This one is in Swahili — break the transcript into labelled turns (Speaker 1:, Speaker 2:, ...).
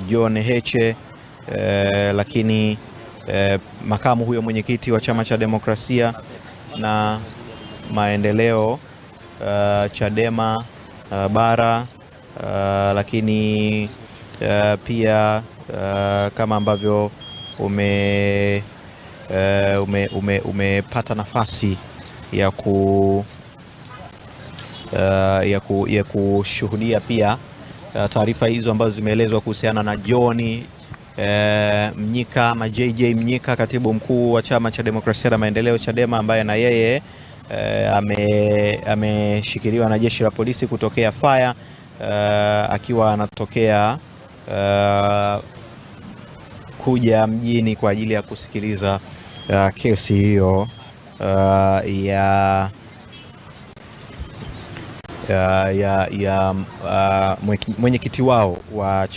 Speaker 1: John Heche, lakini makamu huyo mwenyekiti wa Chama cha Demokrasia na Maendeleo Chadema bara, lakini pia kama ambavyo umepata nafasi ya kushuhudia pia taarifa hizo ambazo zimeelezwa kuhusiana na John Mnyika ama JJ Mnyika, katibu mkuu wa Chama cha Demokrasia na Maendeleo Chadema, ambaye na yeye ameshikiliwa na jeshi la polisi kutokea Faya, akiwa anatokea kuja mjini kwa ajili ya kusikiliza kesi hiyo ya mwenyekiti wao wa